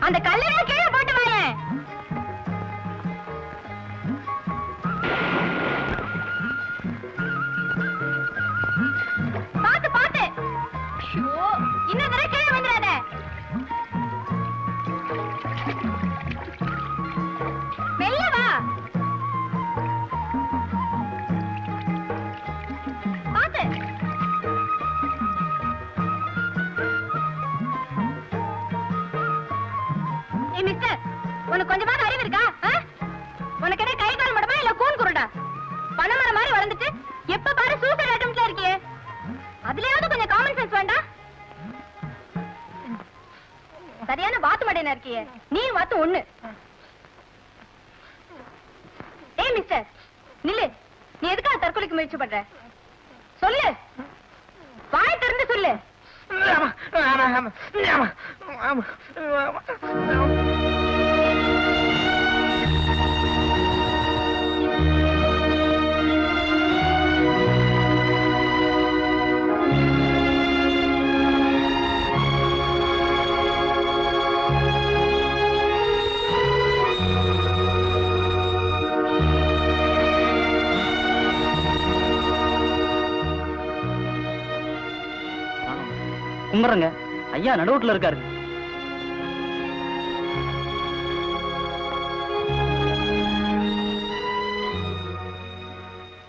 அந்த கல்லையே கீழே போட்டு வாயேன். பாத்து பாத்து. இன்னும் தடவை கீழே வந்துடாத. மெல்ல வா. பாத்து. மிஸ்டர், உனக்கு கொஞ்சமாவது அறிவு இருக்கா? உனக்கு என்ன கை கால் மடமா இல்ல கூன் குருடா? பணமர மாதிரி வளர்ந்துட்டு எப்ப பாரு சூசைட் அட்டெம்ப்ட்ல இருக்கியே. அதுலயாவது கொஞ்சம் காமன் சென்ஸ் வேண்டாம்? சரியான வாத்து மடையனா இருக்கியே. நீ வாத்து ஒண்ணு. ஏய் மிஸ்டர், நில்லு. நீ எதுக்காக தற்கொலைக்கு முயற்சி பண்ற? சொல்லு, வாய் திறந்து சொல்லு. கும்பிடுறங்க ஐயா, நடுவுல இருக்காரு.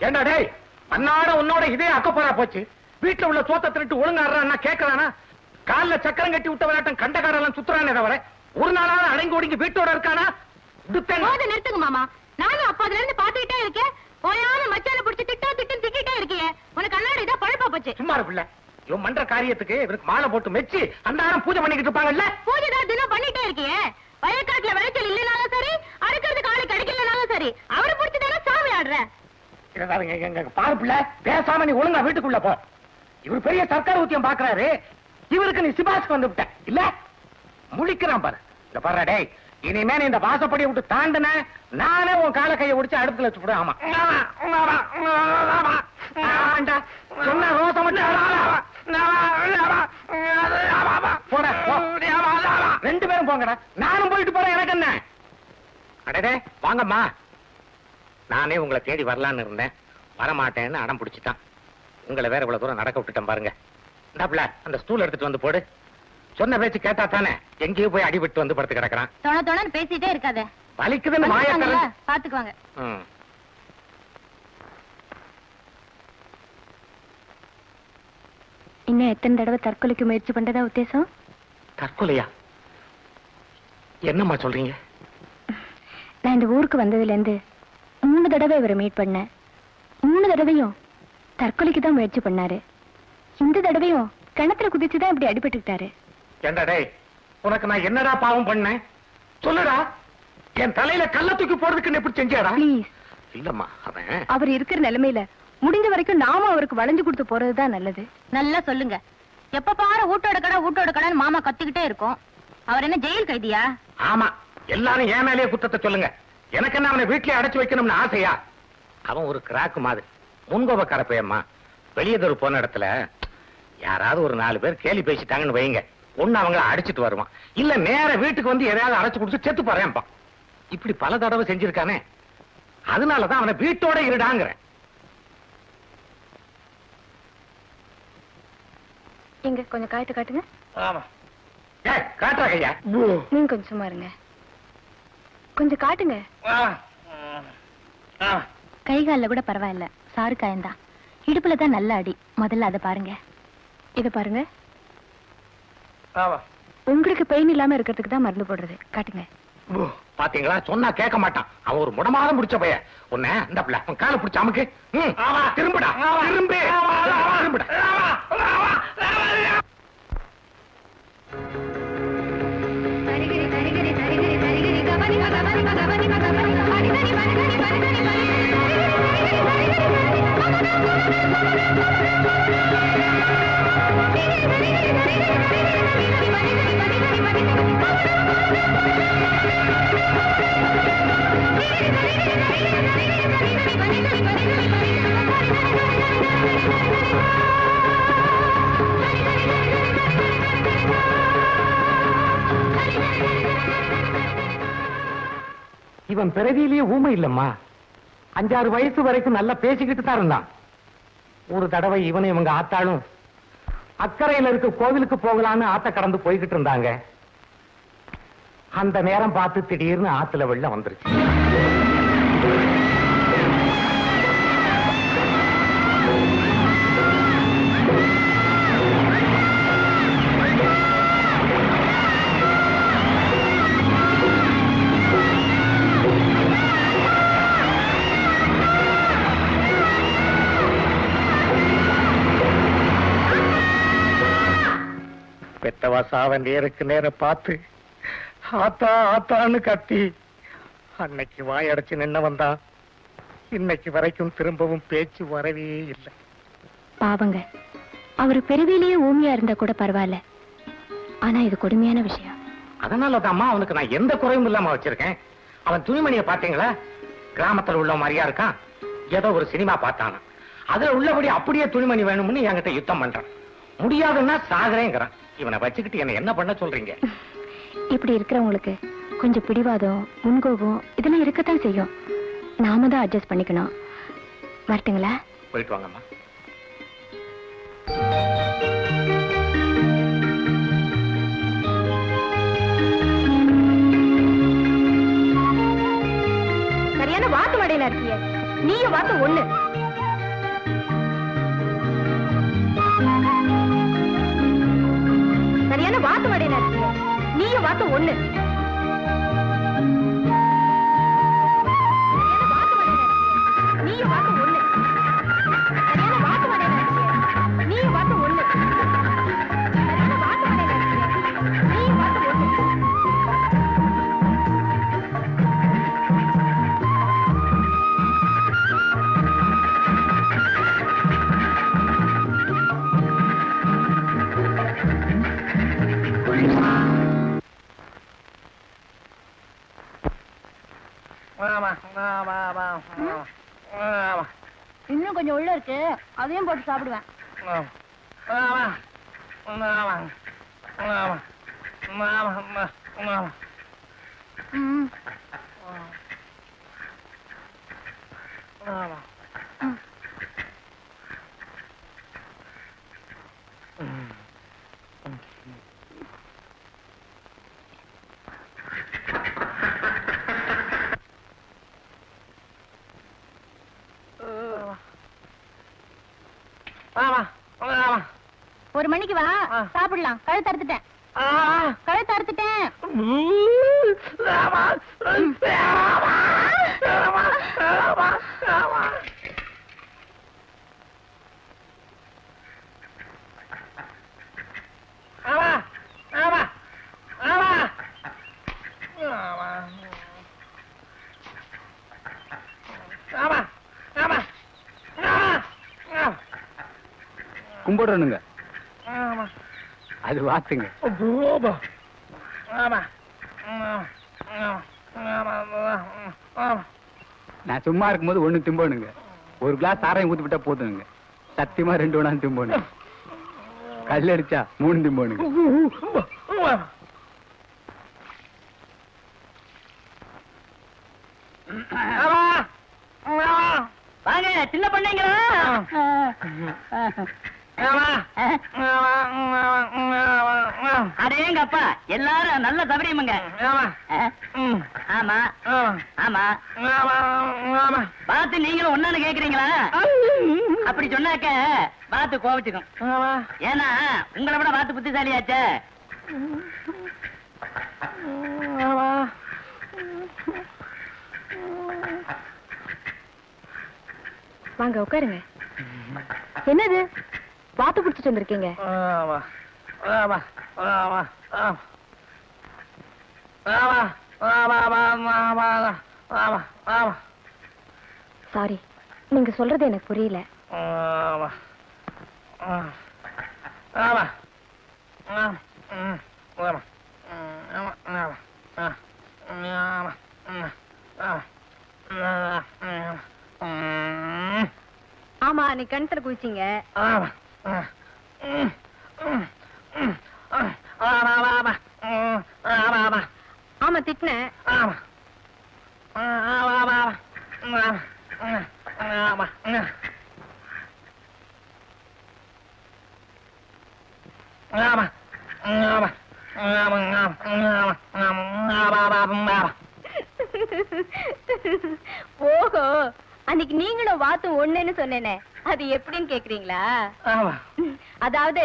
ஏண்டா டேய், அன்னாட உன்னோட இதே அக்கப்போரா போச்சு. வீட்டுல உள்ள சோத்த திருட்டு ஒழுங்காடுறான்னா கேட்கறானா? கால்ல சக்கரம் கட்டி விட்ட விளையாட்டம் கண்டகாரெல்லாம் சுத்துறானே தவிர ஒரு நாளாவது அடங்கி ஒடுங்கி வீட்டோட இருக்கானா? நிறுத்துங்க மாமா. நானும் அப்போதுல இருந்து பாத்துக்கிட்டே இருக்கேன். ஓயாம மச்சான பிடிச்சி திட்டிட்டே இருக்கியே. உனக்கு அன்னாட இதா பழப்பா போச்சு. சும்மா பிள்ளை, இவன் மன்ற காரியத்துக்கு இவருக்கு மாலை போட்டு மெச்சி அன்னாரம் பூஜை பண்ணிக்கிட்டு இருப்பாங்கல்ல. பூஜை தான் தினம் பண்ணிட்டே இருக்கியே. வயக்காட்டுல விளைச்சல் இல்லனாலும் சரி, அறுக்கிறது காலை கிடைக்கலனாலும் சரி, அவரை பிடிச்சி தானே சாமி ஆடுற. பாரு பிள்ளை, பேசாம நீ ஒழுங்கா வீட்டுக்குள்ள போ. இவர் பெரிய சர்க்கார் ஊத்தியம் பாக்குறாரு. இவருக்கு நீ சிபாசுக்கு வந்து விட்ட இல்ல? முழிக்கிறான் பாரு. இந்த பாரு டேய், இனிமே நீ இந்த வாசப்படியை விட்டு தாண்டின நானே உன் கால கையை ஒடிச்சு அடுப்புல வச்சு. ஆமா சொன்ன ரோசம் ரெண்டு பேரும் போங்கடா. நானும் போயிட்டு போறேன். எனக்கு என்ன? அடடே வாங்கம்மா. நானே உங்களை தேடி வரலான்னு இருந்தேன், வரமாட்டேன்னு அடம் பிடிச்சிட்டான். உங்களை வேற இவ்வளவு தூரம் நடக்க விட்டுட்டேன் பாருங்க. இந்தாப்புல அந்த ஸ்டூல் எடுத்துட்டு வந்து போடு. சொன்ன பேச்சு கேட்டா தானே எங்கேயோ போய் அடிபட்டு வந்து படுத்து கிடக்குறான். தொண பேசிட்டே இருக்காத. வலிக்குதுன்னு மாயக்கரை பாத்துக்குவாங்க. இன்னும் எத்தனை தடவை தற்கொலைக்கு முயற்சி பண்றதா உத்தேசம்? தற்கொலையா? என்னம்மா சொல்றீங்க? நான் இந்த ஊருக்கு வந்ததுல இருந்து 3 தடவை இவரை மீட் பண்ணேன். 3 தடவையும் தற்கொலைக்கு தான் முயற்சி பண்ணாரு. இந்த தடவையும் கிணத்துல குதிச்சுதான் இப்படி அடிபட்டுக்கிட்டாரு. ஏண்டா டேய், உனக்கு நான் என்னடா பாவம் பண்ணேன் சொல்லுடா. என் தலையில கல்ல தூக்கி போறதுக்கு எப்படி செஞ்சாடா? ப்ளீஸ். இல்லம்மா, அவர் இருக்கிற நிலைமையில முடிஞ்ச வரைக்கும் நாம அவருக்கு வளைஞ்சு கொடுத்து போறதுதான் நல்லது. நல்லா சொல்லுங்க. எப்ப பாரு வீட்டோட கடைன்னு மாமா கத்திக்கிட்டே இருக்கும். அவர் என்ன ஜெயில் கைதியா? ஆமா, எல்லாரும் என் மேலேயே குத்தத்தை சொல்லுங்க. எனக்கு என்ன அவனை வீட்டிலே அடைச்சு வைக்கணும்னு ஆசையா? அவன் ஒரு கிராக்கு மாதிரி முன்கோபக்கார பையம்மா. வெளியே தெரு போன இடத்துல யாராவது ஒரு 4 பேர் கேலி பேசிட்டாங்கன்னு வைங்க, ஒண்ணு அவங்கள அடிச்சுட்டு வருவான், இல்ல நேர வீட்டுக்கு வந்து எதையாவது அடைச்சு கொடுத்து செத்து போறேன்ப்பா. இப்படி பல தடவை செஞ்சிருக்கானே. அதனாலதான் அவனை வீட்டோட இருடாங்கிறேன். இங்க கொஞ்சம் காயத்தை காட்டுங்க. காட்டுறா கையா. நீங்க கொஞ்சம் சும்மா இருங்க. கொஞ்சம் காட்டுங்க. கை காலில் கூட பரவாயில்ல, சாறு காயந்தான். இடுப்புல தான் நல்ல அடி. முதல்ல அதை பாருங்க. இத பாருங்க. உங்களுக்கு பெயின் இல்லாம இருக்கிறதுக்கு தான் மருந்து போடுறது. காட்டுங்க. பாத்தீங்களா, சொன்னா கேட்க மாட்டான். அவன் ஒரு முடமாத முடிச்ச பையன். உன்ன இந்த பிள்ளை அவன் காலை பிடிச்ச அமுக்கு. திரும்புடா, திரும்பு, திரும்புடா. இவன் பிறவியிலேயே ஊமை இல்லம்மா. 5-6 வயசு வரைக்கும் நல்லா பேசிக்கிட்டு தான் இருந்தான். ஒரு தடவை இவனை இவங்க ஆத்தாளும் அக்கறையில இருக்க கோவிலுக்கு போகலான்னு ஆத்த கடந்து போய்கிட்டு இருந்தாங்க. அந்த நேரம் பார்த்து திடீர்னு ஆத்துல வெள்ளம் வந்துருச்சு. பெத்தவா சாவ நேருக்கு நேர பார்த்து ஆத்தா ஆத்தான்னு கத்தி அன்னைக்கு வாயடைச்சு நின்ன வந்தா இன்னைக்கு வரைக்கும் திரும்பவும் பேச்சு வரவே இல்லை. பாவங்க, அவரு பெருவிலேயே ஊமியா இருந்தா கூட பரவாயில்ல. ஆனா இது கொடுமையான விஷயம். அதனாலதாம்மா அவனுக்கு நான் எந்த குறையும் இல்லாம வச்சிருக்கேன். அவன் துணிமணியை பார்த்தீங்களா? கிராமத்துல உள்ள மாதிரியா இருக்கான். ஏதோ ஒரு சினிமா பார்த்தானா, அதுல உள்ளபடி அப்படியே துணிமணி வேணும்னு என்கிட்ட யுத்தம் பண்றான். முடியாதுன்னா சாகரேங்கிறான். இவனை வச்சுக்கிட்டு என்ன பண்ண சொல்றீங்க? இப்படி இருக்கிறவங்களுக்கு கொஞ்சம் பிடிவாதம், முன்கோபம் இதெல்லாம் இருக்கத்தான் செய்யும். நாம தான் அட்ஜஸ்ட் பண்ணிக்கணும். வரட்டுங்களா? போயிட்டு வாங்கம்மா. சரியான வாத்து மடையில இருக்கிய நீயும் வாத்து ஒண்ணு. சரியான வாத்து மடையில இருக்கிய நீயும் வாத்து ஒண்ணு. நீயும் வாத்து ஒண்ணு. சரியான வாத்து மடையில இருக்கிய நீயும் வாத்து ஒண்ணு. சரியான வாத்து மடையில இருக்கிய நீயும் வாத்து ஒண்ணு. இன்னும் கொஞ்சம் உள்ள இருக்கு, அதையும் போட்டு சாப்பிடுவேன். ஒரு மணிக்கு வா, சாப்பிடலாம். கழுத்து அறுத்துட்டேன். கழுத்து அறுத்துட்டேன். கும்பிடுறனுங்க. அது வாத்துங்க. நான் சும்மா இருக்கும்போது ஒண்ணு திம்போனுங்க. ஒரு கிளாஸ் சாராயம் ஊத்தி விட்டா போதுங்க. சத்தியமா 2 ஒண்ணா திம்போனுங்க. கல் அடிச்சா 3 திம்போனுங்க. வாங்க சின்ன பண்ணீங்களா? அடேங்கப்பா, எல்லாரும் நல்ல சபரியமுங்க. ஆமா ஆமா, பார்த்து நீங்களும் ஒன்னு கேக்குறீங்களா? அப்படி சொன்னாக்க பார்த்து கோவிச்சுக்கும். ஏன்னா உங்களை விட பார்த்து புத்திசாலியாச்சே. வாங்க உட்காருங்க. என்னது வாத்து பிடிச்சிட்டு வந்திருக்கீங்க? சாரி, நீங்க சொல்றது எனக்கு புரியல. ஆமா, நீ கிணத்துல குளிச்சீங்க. ஆமா, திட்டின. ஓஹோ, அன்னைக்கு நீங்களும் வாத்தும் ஒண்ணுன்னு சொன்னேனே, அது எப்படின்னு கேக்குறீங்களா? அதாவது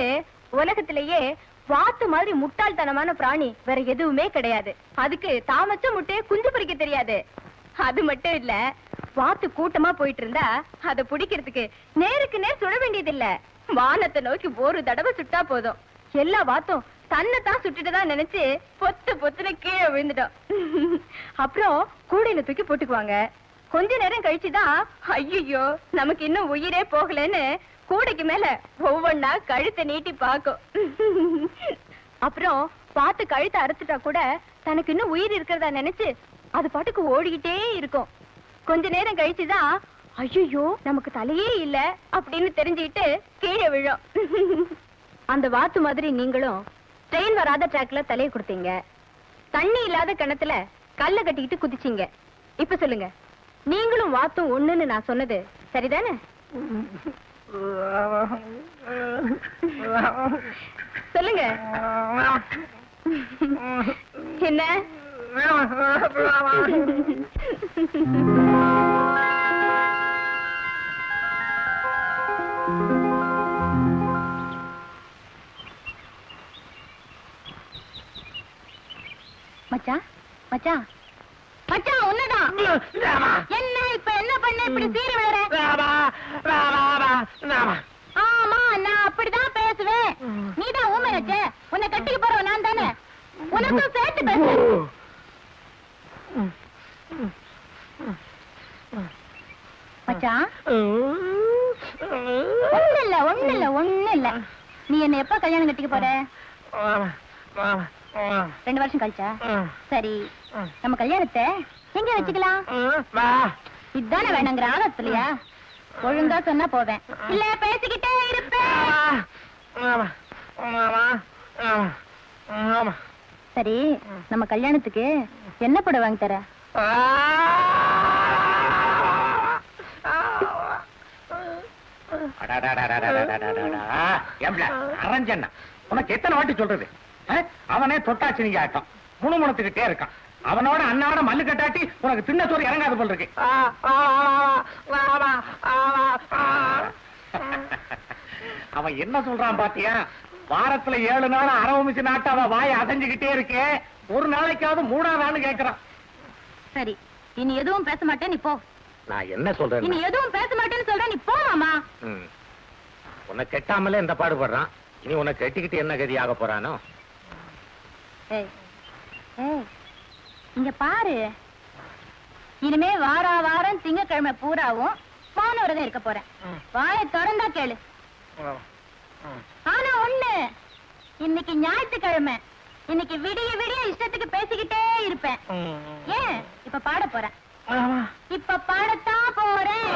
உலகத்திலேயே வாத்து மாதிரி முட்டாள்தனமான பிராணி வேற எதுவுமே கிடையாது. அதுக்கு தாமச்ச முட்டையை குஞ்சு பறிக்க தெரியாது. அது மட்டும் இல்ல, வாத்து கூட்டமா போயிட்டு இருந்தா அதை பிடிக்கிறதுக்கு நேருக்கு நேர் சுட வேண்டியதில்ல. வானத்தை நோக்கி ஒரு தடவை சுட்டா போதும், எல்லா வாத்தும் தன்னைத்தான் சுட்டுட்டுதான் நினைச்சு பொத்து பொத்துன்னு கீழே விழுந்துட்டோம். அப்புறம் கூடையில தூக்கி போட்டுக்குவாங்க. கொஞ்ச நேரம் கழிச்சுதான் ஐயோ நமக்கு இன்னும் உயிரே போகலன்னு கூடைக்கு மேல ஒவ்வொன்னா கழுத்தை நீட்டி பாக்கும். அப்புறம் பார்த்து கழுத்தை அறுத்துட்டா கூட தனக்கு இன்னும் உயிர் இருக்கிறதா நினைச்சு அது பாட்டுக்கு ஓடிக்கிட்டே இருக்கும். கொஞ்ச நேரம் கழிச்சுதான் ஐயோ நமக்கு தலையே இல்ல அப்படின்னு தெரிஞ்சுக்கிட்டு கீழே விழும். அந்த வாத்து மாதிரி நீங்களும் ட்ரெயின் வராத ட்ராக்ல தலையை கொடுத்தீங்க, தண்ணி இல்லாத கிணத்துல கல்ல கட்டிக்கிட்டு குதிச்சீங்க. இப்ப சொல்லுங்க, நீங்களும் வாத்தும் ஒண்ணுன்னு நான் சொன்னது சரிதானே? சொல்லுங்க. என்ன மச்சான், மச்சான், மச்சான் உன்னதான். என்ன இப்ப என்ன பண்ண இப்படி சீர விழற? ஆமா, நான் அப்படிதான் பேசுவேன். நீதான் ஊமையாச்சே, உன்னை கட்டிக்க போறவன் நான் தானே, உனக்கும் சேர்த்து பேச. மச்சான், ஒண்ணு இல்ல. நீ என்ன எப்ப கல்யாணம் கட்டிக்க போற? 2 வருஷம் கழிச்சா? சரி, நம்ம கல்யாணத்தை எங்க வச்சுக்கலாம்? இதுதானே வேணுங்கிற ஆலோசனையா? ஒழுங்கா சொன்னா போவேன், இல்ல பேசிக்கிட்டே இருப்பேன். சரி, நம்ம கல்யாணத்துக்கு என்ன புடவை வாங்கி தர? அரஞ்சண்ணா, உனக்கு எத்தனை வாட்டி சொல்றது? அவனே தொட்டாச்சு நீங்க ஆட்டம் முணுமுணுத்துக்கிட்டே இருக்கான். அவனோட அண்ணாவோட மல்லு கட்டாட்டி உனக்கு தின்ன சோறு இறங்காது போல் இருக்கு. அவன் என்ன சொல்றான் பாத்தியா? வாரத்துல 7 நாள் அரவமிச்சு நாட்டு அவன் வாயை அசைஞ்சுக்கிட்டே இருக்கே, ஒரு நாளைக்காவது மூடாதான்னு கேக்குறான். சரி, இனி எதுவும் பேச மாட்டேன், நீ போ. நான் என்ன சொல்றேன்? இனி எதுவும் பேச மாட்டேன்னு சொல்றேன், நீ போ மாமா. உன்னை கெட்டாமலே இந்த பாடுபடுறான், இனி உன்னை கெட்டிக்கிட்டு என்ன கதி ஆக போறானோ? ஏய், ஏய், இங்க பாரு, இனிமே வாரம் திங்கக்கிழமை பூராவும் வானோரதான் இருக்க போறேன். வாயை திறந்தா கேளு. ஆனா ஒண்ணு, இன்னைக்கு ஞாயிற்றுக்கிழமை, இன்னைக்கு விடிய விடிய இஷ்டத்துக்கு பேசிக்கிட்டே இருப்பேன். ஏன் இப்ப பாட போறேன், இப்ப பாடத்தான் போறேன்.